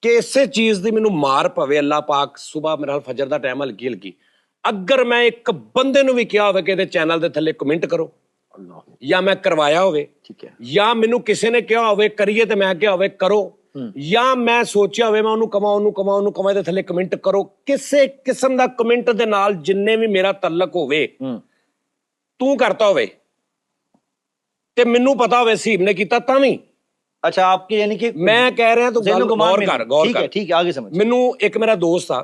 ਕਿ ਇਸੇ ਚੀਜ਼ ਦੀ ਮੈਨੂੰ ਮਾਰ ਪਵੇ, ਅੱਲਾਹ ਪਾਕ ਸੁਬਾਹ ਮੇਰੇ ਨਾਲ ਫਜਰ ਦਾ ਟਾਈਮ ਹਲਕੀ ਹਲਕੀ, ਅਗਰ ਮੈਂ ਇੱਕ ਬੰਦੇ ਨੂੰ ਵੀ ਕਿਹਾ ਹੋਵੇ ਕਿ ਇਹਦੇ ਚੈਨਲ ਦੇ ਥੱਲੇ ਕਮੈਂਟ ਕਰੋ, ਜਾਂ ਮੈਂ ਕਰਵਾਇਆ ਹੋਵੇ, ਠੀਕ ਹੈ, ਜਾਂ ਮੈਨੂੰ ਕਿਸੇ ਨੇ ਕਿਹਾ ਹੋਵੇ ਕਰੀਏ ਤੇ ਮੈਂ ਕਿਹਾ ਹੋਵੇ ਕਰੋ, ਜਾਂ ਮੈਂ ਸੋਚਿਆ ਹੋਵੇ ਮੈਂ ਉਹਨੂੰ ਕਵਾਂ ਇਹਦੇ ਥੱਲੇ ਕਮੈਂਟ ਕਰੋ, ਕਿਸੇ ਕਿਸਮ ਦਾ ਕਮੈਂਟ ਦੇ ਨਾਲ ਜਿੰਨੇ ਵੀ ਮੇਰਾ ਤਾਲੁਕ ਹੋਵੇ, ਤੂੰ ਕਰਤਾ ਹੋਵੇ ਤੇ ਮੈਨੂੰ ਪਤਾ ਹੋਵੇ ਸੀਬ ਨੇ ਕੀਤਾ ਤਾਂ ਵੀ। अच्छा आपके यानी कि मैं कह रहा तू गौर कर, गौर कर। ठीक है आगे समझ। मैनू एक मेरा दोस्त था,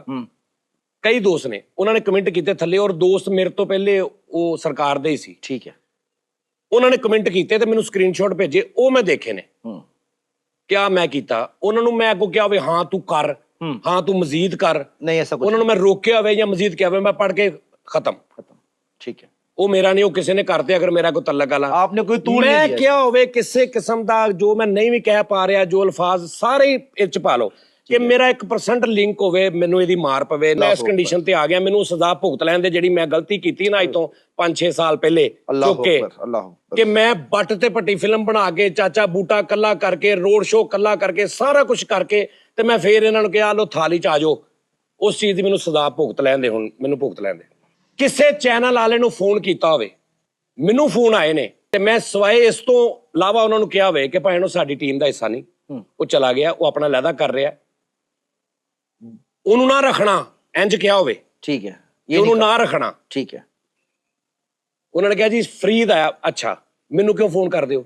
कई दोस्त ने उन्होंने कमेंट किए थल्ले, और दोस्त मेरे तो पहले वो सरकार दे ही सी, ठीक है, उन्होंने कमेंट किए ते मैनू स्क्रीनशॉट भेजे, वो मैं देखे ने क्या मैं किया, उन्होंने मैं अगों क्या होवे हाँ तू कर, हाँ तू मजीद कर, नहीं ऐसा कुछ उन्होंने मैं रोकया होवे या मजीद किया होवे, मैं पढ़ के खत्म, ठीक है, वो मेरा नहीं, वो किसी ने करते, अगर मेरा कोई तल्लक वाला आपने कोई तूल नहीं मैं दिया। क्या होवे किसी किस्म दा जो मैं नहीं भी कह पा रहा, जो अल्फाज सारे इच पा लो कि मेरा 1% लिंक होवे, मैनू इहदी मार पवे, मैं इस कंडीशन ते आ गया, मैनू सजा भुगत लैण दे जिहड़ी मैं गलती कीती ना अज तो 5-6 साल पहले, चुके कि मैं बट ते पट्टी फिल्म बना के चाचा बूटा कला करके, रोड शो कला करके, सारा कुछ करके ते मैं फिर इन्हां नूं कहा लो थाली च आ जाओ, उस चीज दी मैनू सजा भुगत लैण दे, हुण मैनू भुगत लैण दे। ਕਿਸੇ ਚੈਨਲ ਵਾਲੇ ਨੂੰ ਫੋਨ ਕੀਤਾ ਹੋਵੇ, ਮੈਨੂੰ ਫੋਨ ਆਏ ਨੇ ਤੇ ਮੈਂ ਸਵਾਏ ਇਸ ਤੋਂ ਇਲਾਵਾ ਉਹਨਾਂ ਨੂੰ ਕਿਹਾ ਹੋਵੇ ਕਿ ਭਾਈ ਨੂੰ ਸਾਡੀ ਟੀਮ ਦਾ ਹਿੱਸਾ ਨਹੀਂ, ਉਹ ਚਲਾ ਗਿਆ, ਉਹ ਆਪਣਾ ਲਹਿਦਾ ਕਰ ਰਿਹਾ, ਉਹਨੂੰ ਨਾ ਰੱਖਣਾ, ਇੰਜ ਕਿਹਾ ਹੋਵੇ, ਠੀਕ ਹੈ, ਉਹਨੂੰ ਨਾ ਰੱਖਣਾ, ਠੀਕ ਹੈ। ਉਹਨਾਂ ਨੇ ਕਿਹਾ ਜੀ ਫ੍ਰੀ ਦਾ ਆ, ਅੱਛਾ ਮੈਨੂੰ ਕਿਉਂ ਫੋਨ ਕਰਦੇ ਹੋ,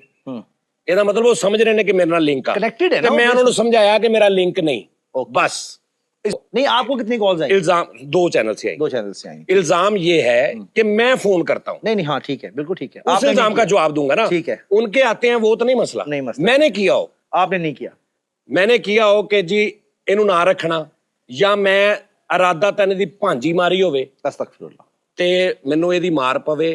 ਇਹਦਾ ਮਤਲਬ ਉਹ ਸਮਝ ਰਹੇ ਨੇ ਕਿ ਮੇਰੇ ਨਾਲ ਲਿੰਕ ਆ, ਕਨੈਕਟਡ ਹੈ ਤੇ ਨਾ, ਮੈਂ ਉਹਨਾਂ ਨੂੰ ਸਮਝਾਇਆ ਕਿ ਮੇਰਾ ਲਿੰਕ ਨਹੀਂ, बस। नहीं आपको कितनी कॉल्स आई? इल्जाम 2 चैनल से आई, 2 चैनल से आई। इल्जाम ये है कि मैं फोन करता हूँ, नहीं नहीं हाँ ठीक है, बिल्कुल ठीक है, उस इल्जाम का जवाब दूंगा ना, ठीक है, उनके आते हैं वो तो नहीं मसला, नहीं मसला, मैंने किया हो, आपने नहीं किया, मैंने किया हो कि जी इनू ना रखना, या मैं इरादा तन दी भांजी मारी होवे अस्तगफिरुल्लाह ते मैनू इहदी मार पवे,